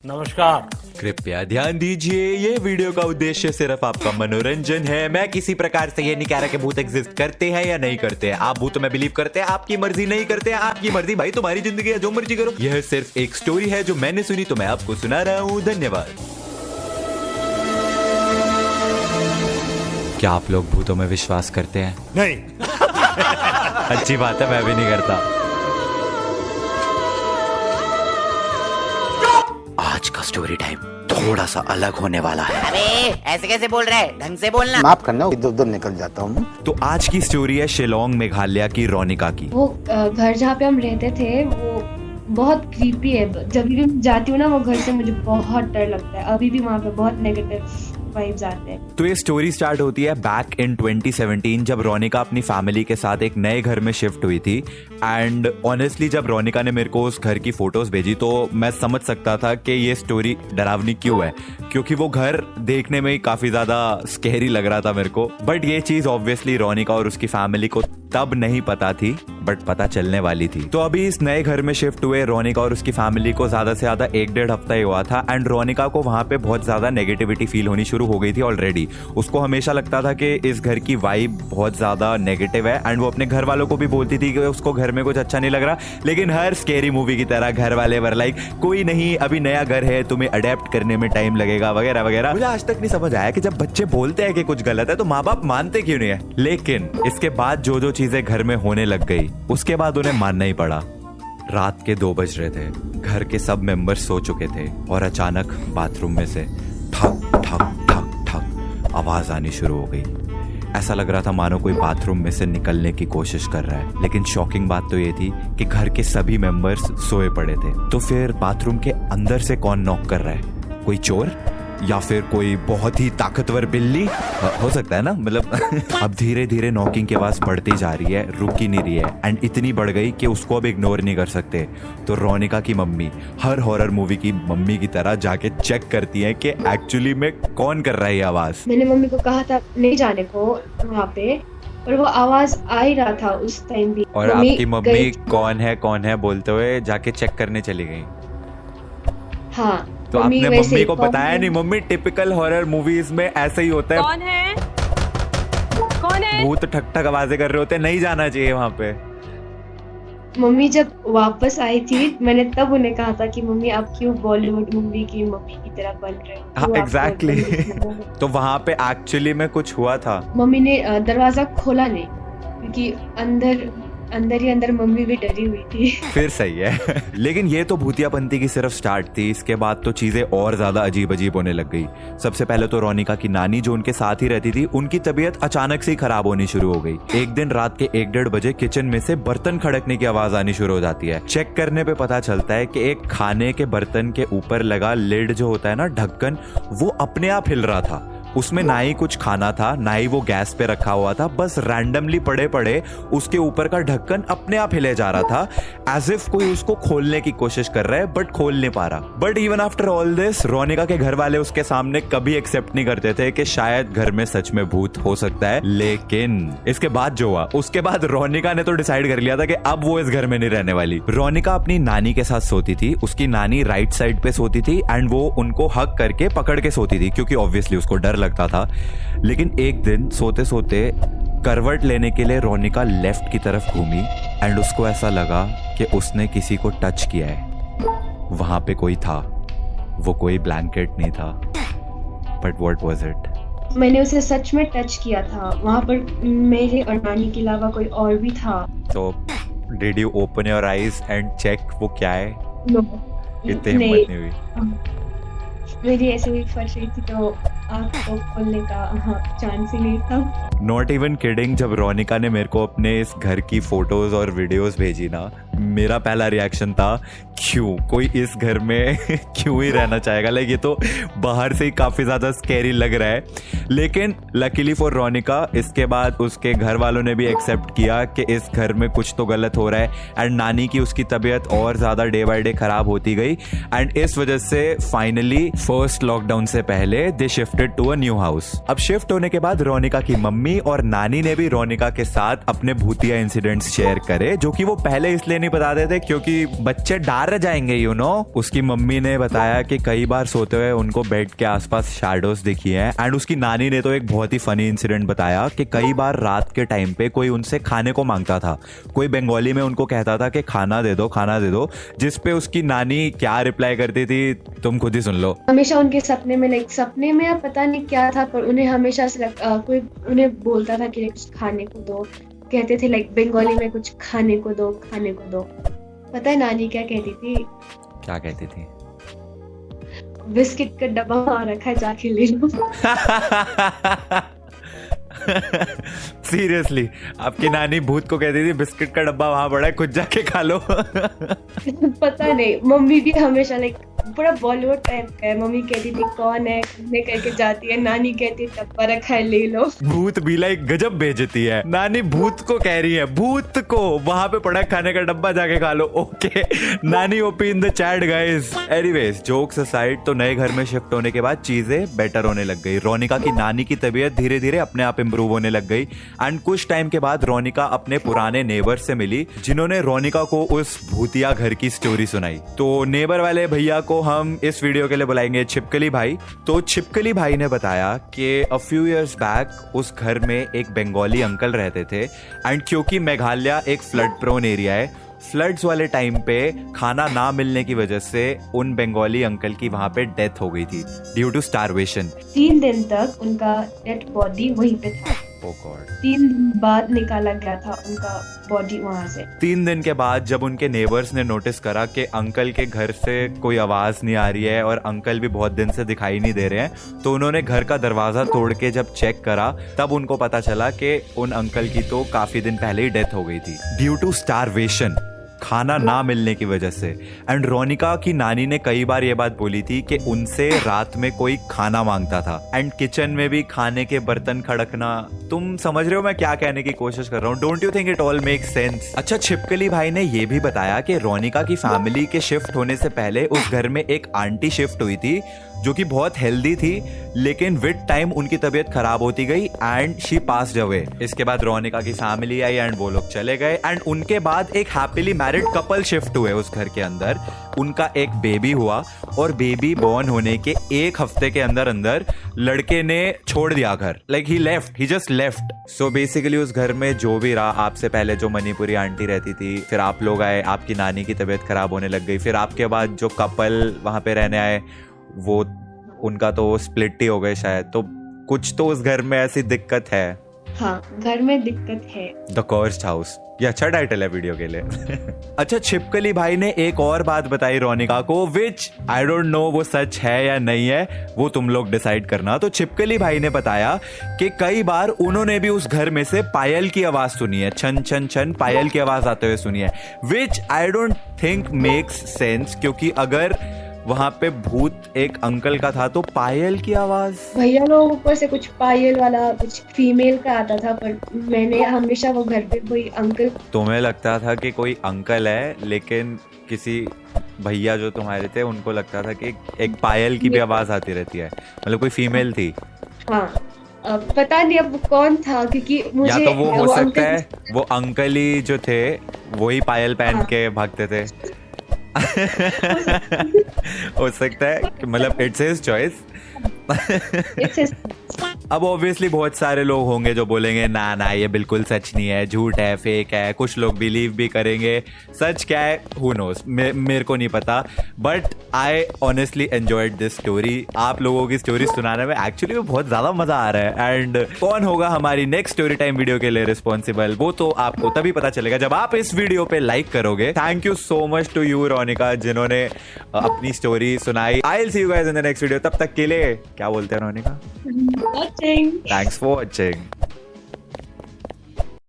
नमस्कार। कृपया ध्यान दीजिए, ये वीडियो का उद्देश्य सिर्फ आपका मनोरंजन है। मैं किसी प्रकार से ये नहीं कह रहा कि भूत एग्जिस्ट करते हैं या नहीं करते हैं। आप भूत में बिलीव करते हैं, आपकी मर्जी, नहीं करते हैं आपकी मर्जी। भाई तुम्हारी जिंदगी है, जो मर्जी करो। यह सिर्फ एक स्टोरी है जो मैंने सुनी, तो मैं आपको सुना रहा हूँ। धन्यवाद। क्या आप लोग भूतों में विश्वास करते हैं? नहीं। अच्छी बात है, मैं भी नहीं करता। आज का स्टोरी टाइम थोड़ा सा अलग होने वाला है। अबे ऐसे कैसे बोल रहा है, ढंग से बोलना। माफ करना, इधर उधर निकल जाता हूँ। तो आज की स्टोरी है शिलोंग मेघालय की रोनिका की। वो घर जहाँ पे हम रहते थे वो बहुत क्रीपी है। जब भी जाती हूँ ना वो घर से, मुझे बहुत डर लगता है। अभी भी वहाँ पे बहुत नेगेटिव वाइब्स आते हैं। तो ये स्टोरी स्टार्ट होती है बैक इन 2017 जब रोनिका अपनी फैमिली के साथ एक नए घर में शिफ्ट हुई थी। एंड ऑनेस्टली जब रोनिका ने मेरे को उस घर की फोटोज भेजी तो मैं समझ सकता था कि ये स्टोरी डरावनी क्यों है, क्योंकि वो घर देखने में ही काफी ज्यादा स्कैरी लग रहा था मेरे को। बट ये चीज ऑब्वियसली रोनिका और उसकी फैमिली को तब नहीं पता थी, बट पता चलने वाली थी। तो अभी इस नए घर में शिफ्ट हुए रोनिका और उसकी फैमिली को ज्यादा से ज्यादा 1-1.5 हफ्ता ही हुआ था। एंड रोनिका को वहां पे बहुत ज्यादा नेगेटिविटी फील होनी शुरू हो गई थी ऑलरेडी। उसको हमेशा लगता था कि इस घर की वाइब बहुत ज्यादा नेगेटिव है। एंड वो अपने घर वालों को भी बोलती थी कि उसको घर में कुछ अच्छा नहीं लग रहा। लेकिन हर स्केरी मूवी की तरह घर वाले वर लाइक, कोई नहीं, अभी नया घर है, तुम्हें अडेप्ट करने में टाइम लगेगा, वगैरह वगैरह। मुझे आज तक नहीं समझ आया कि जब बच्चे बोलते हैं कि कुछ गलत है तो माँ बाप मानते क्यों नहीं है। लेकिन इसके बाद जो जो चीजें घर में होने लग गई उसके बाद उन्हें मानना ही पड़ा। रात के 2 बज रहे थे, घर के सब मेंबर्स सो चुके थे और अचानक बाथरूम में से ठक ठक ठक ठक आवाज आनी शुरू हो गई। ऐसा लग रहा था मानो कोई बाथरूम में से निकलने की कोशिश कर रहा है। लेकिन शॉकिंग बात तो ये थी कि घर के सभी मेंबर्स सोए पड़े थे। तो फिर बाथरूम के अंदर से कौन नॉक कर रहा है? कोई चोर या फिर कोई बहुत ही ताकतवर बिल्ली? हो सकता है ना, मतलब अब धीरे धीरे नॉकिंग की आवाज बढ़ती जा रही है, रुक ही नहीं रही है। एंड इतनी बढ़ गई कि उसको अब इग्नोर नहीं कर सकते। तो रोनिका की मम्मी हर हॉरर मूवी की मम्मी की तरह जाके चेक करती है कि एक्चुअली में कौन कर रहा है ये आवाज। मैंने मम्मी को कहा था नहीं जाने को वहाँ पे, पर वो आवाज आ ही रहा था उस टाइम भी। और आपकी मम्मी कौन है बोलते हुए जाके चेक करने चली गई। हाँ, तो आपने मम्मी को बताया नहीं? मम्मी टिपिकल हॉरर मूवीज में ऐसे ही होता है। कौन है? भूत ठक ठक आवाजें कर रहे होते हैं, नहीं जाना चाहिए वहाँ पे। मम्मी जब वापस आई थी मैंने तब उन्हें कहा था कि मम्मी आप क्यों बॉलीवुड मूवी की मम्मी की तरह बन रहे हो। हाँ एग्जैक्टली। तो वहाँ पे एक्चुअली में कुछ हुआ था। मम्मी ने दरवाजा खोला नहीं, क्योंकि अंदर ही अंदर मम्मी भी डरी हुई थी। फिर सही है। लेकिन ये तो भूतियापंती की सिर्फ स्टार्ट थी। इसके बाद तो चीजें और ज्यादा अजीब अजीब होने लग गई। सबसे पहले तो रोनिका की नानी जो उनके साथ ही रहती थी, उनकी तबीयत अचानक से ही खराब होनी शुरू हो गई। एक दिन रात के 1-1.5 बजे किचन में से बर्तन खड़कने की आवाज आनी शुरू हो जाती है। चेक करने पे पता चलता है कि एक खाने के बर्तन के ऊपर लगा लिड जो होता है ना, ढक्कन, वो अपने आप हिल रहा था। उसमें ना ही कुछ खाना था, ना ही वो गैस पे रखा हुआ था, बस रैंडमली पड़े पड़े उसके ऊपर का ढक्कन अपने आप हिले जा रहा था, एज इफ कोई उसको खोलने की कोशिश कर रहा है बट खोल नहीं पा रहा। But even after all this Ronika के घर वाले उसके सामने कभी एक्सेप्ट नहीं करते थे कि शायद घर में सच में भूत हो सकता है। लेकिन इसके बाद जो हुआ, उसके बाद रोनिका ने तो डिसाइड कर लिया था कि अब वो इस घर में नहीं रहने वाली। रोनिका अपनी नानी के साथ सोती थी। उसकी नानी राइट साइड पे सोती थी एंड वो उनको हग करके पकड़ के सोती थी, क्योंकि ऑब्वियसली उसको डर लगता था। लेकिन एक दिन सोते सोते करवट लेने के लिए रोनिका लेफ्ट की तरफ घूमी एंड उसको ऐसा लगा कि उसने किसी को टच किया है। वहां पे कोई था, वो कोई ब्लैंकेट नहीं था, बट व्हाट वाज इट? मैंने उसे सच में टच किया था। वहाँ पर मेरे और नानी के अलावा कोई और भी था। तो did you open your eyes and check वो क्या है? नो, इतनी हिम्मत नहीं हुई? मेरी ऐसे ही फर्श रही थी तो आँख को खोलने का चांस ही नहीं था। नॉट इवन किडिंग, जब रोनिका ने मेरे को अपने इस घर की फोटोज और वीडियोस भेजी ना, मेरा पहला रिएक्शन था क्यों कोई इस घर में क्यों ही रहना चाहेगा। लाइक ये तो बाहर से ही काफी ज्यादा स्कैरी लग रहा है। लेकिन लकीली फॉर रोनिका इसके बाद उसके घर वालों ने भी एक्सेप्ट किया कि इस घर में कुछ तो गलत हो रहा है। एंड नानी की उसकी तबीयत और ज्यादा डे बाय डे खराब होती गई। एंड इस वजह से फाइनली फर्स्ट लॉकडाउन से पहले they shifted to a new house. अब शिफ्ट होने के बाद रोनिका की मम्मी और नानी ने भी रोनिका के साथ अपने भूतिया इंसिडेंट्स शेयर करे, जो कि वो पहले इसलिए नहीं नहीं बताते थे क्योंकि बच्चे डर जाएंगे यू नो। उसकी मम्मी ने बताया कि कई बार सोते हुए उनको बेड के आसपास शैडोज दिखी हैं। एंड उसकी नानी ने तो एक बहुत ही फनी इंसिडेंट बताया कि कई बार रात के टाइम पे कोई उनसे खाने को मांगता था, कोई बंगाली में उनको कहता था कि खाना दे दो, खाना दे दो, जिसपे उसकी नानी क्या रिप्लाई करती थी तुम खुद ही सुन लो। हमेशा उनके सपने में लाइक सपने में अब पता नहीं क्या था, पर उन्हें हमेशा से कोई उन्हें बोलता था कि कुछ खाने को दो, कहते थे लाइक बंगाली में कुछ खाने को दो, खाने को दो। पता है नानी क्या कहती थी? क्या कहती थी? बिस्किट का डब्बा वहाँ रखा है, जाके ले लो। सीरियसली आपकी नानी भूत को कहती थी बिस्किट का डब्बा वहां पड़ा है, खुद जाके खा लो। पता नहीं, मम्मी भी हमेशा लाइक पूरा बॉलीवुड टाइप का है। मम्मी कहती थी कौन है, कितने करके जाती है, नानी कहती है डब्बा रखा है ले लो। भूत भी लाइक गजब बेइज्जती है। नानी भूत को कह रही है, भूत को वहां पे पड़ा खाने का डब्बा जाके खा लो। ओके नानी OP in the chat guys. Anyways jokes aside, तो नए घर में शिफ्ट होने के बाद चीजें बेटर होने लग गई। रोनिका की नानी की तबीयत धीरे धीरे अपने आप इंप्रूव होने लग गई। एंड कुछ टाइम के बाद रोनिका अपने पुराने नेबर से मिली, जिन्होंने रोनिका को उस भूतिया घर की स्टोरी सुनाई। तो नेबर वाले भैया को हम इस वीडियो के लिए बुलाएंगे छिपकली भाई। तो छिपकली भाई ने बताया कि अ फ्यू इयर्स बैक उस घर में एक बंगाली अंकल रहते थे। एंड क्योंकि मेघालय एक फ्लड प्रोन एरिया है, फ्लड्स वाले टाइम पे खाना ना मिलने की वजह से उन बंगाली अंकल की वहां पे डेथ हो गई थी ड्यू टू स्टारवेशन। 3 दिन तक उनका डेड बॉडी वहीं पे था। Oh God. 3 दिन बाद निकाला गया था उनका बॉडी वहां से। 3 दिन के बाद जब उनके नेबर्स ने नोटिस करा कि अंकल के घर से कोई आवाज नहीं आ रही है और अंकल भी बहुत दिन से दिखाई नहीं दे रहे हैं, तो उन्होंने घर का दरवाजा तोड़ के जब चेक करा तब उनको पता चला कि उन अंकल की तो काफी दिन पहले ही डेथ हो गई थी ड्यू टू स्टारवेशन, खाना ना मिलने की वजह से। एंड रोनिका की नानी ने कई बार ये बात बोली थी कि उनसे रात में कोई खाना मांगता था। एंड किचन में भी खाने के बर्तन खड़कना। तुम समझ रहे हो मैं क्या कहने की कोशिश कर रहा हूँ? Don't you think it all make sense? अच्छा छिपकली भाई ने ये भी बताया कि रोनिका की फैमिली के शिफ्ट होने से पहले उस घर में एक आंटी शिफ्ट हुई थी जो कि बहुत हेल्दी थी, लेकिन विद टाइम उनकी तबीयत खराब होती गई एंड शी पास्ड अवे। इसके बाद रोनिका की फैमिली आई एंड वो लोग चले गए। एंड उनके बाद एक हैप्पीली मैरिड कपल शिफ्ट हुए उस घर के अंदर। उनका एक बेबी हुआ और बेबी बॉर्न होने के 1 हफ्ते के अंदर अंदर लड़के ने छोड़ दिया घर। Like he left, he just left. So basically उस घर में जो भी रहा, आपसे पहले जो मणिपुरी आंटी रहती थी, फिर आप लोग आए, आपकी नानी की तबीयत खराब होने लग गई, फिर आपके बाद जो कपल वहां पे रहने आए वो उनका तो स्प्लिट ही हो गए शायद। तो कुछ तो उस घर में ऐसी दिक्कत है। हाँ, घर में दिक्कत है। द कर्स्ड हाउस, ये अच्छा टाइटल है वीडियो के लिए। अच्छा छिपकली भाई ने एक और बात बताई रोनिका को, विच आई डोंट नो वो सच है या नहीं है, वो तुम लोग डिसाइड करना। तो छिपकली भाई ने बताया कि कई बार उन्होंने भी उस घर में से पायल की आवाज सुनी है, छन छन छन पायल की आवाज आते हुए सुनी है, which I don't think makes sense, क्योंकि अगर वहां पे भूत एक अंकल का था तो पायल की आवाज। भैया लोग ऊपर से कुछ पायल वाला कुछ फीमेल का आता था, पर मैंने हमेशा वो घर पे कोई अंकल। तुम्हें लगता था कि कोई अंकल है, लेकिन किसी भैया जो तुम्हारे थे उनको लगता था कि एक पायल की भी आवाज आती रहती है, मतलब कोई फीमेल थी। हाँ, पता नहीं अब कौन था, क्योंकि मुझे या तो वो हो सकता अंकल है वो अंकल ही जो थे वही पायल पहन के भागते थे। हो सकता है, मतलब इट्स हिज चॉइस। अब ऑब्वियसली बहुत सारे लोग होंगे जो बोलेंगे ना ना ये बिल्कुल सच नहीं है, झूठ है, फेक है। कुछ लोग बिलीव भी करेंगे। सच क्या है हु नोस, मेरे को नहीं पता। But I honestly enjoyed this story. आप लोगों की स्टोरी सुनाने में एक्चुअली में बहुत ज्यादा मजा आ रहा है। एंड कौन होगा हमारी नेक्स्ट स्टोरी टाइम वीडियो के लिए रिस्पॉन्सिबल, वो तो आपको तभी पता चलेगा जब आप इस वीडियो पे लाइक करोगे। Thank you so much to you Ronika, जिन्होंने अपनी स्टोरी सुनाई। I will see you guys in the next video. तब तक के लिए क्या बोलते हैं Ronika? watching. Thanks for watching.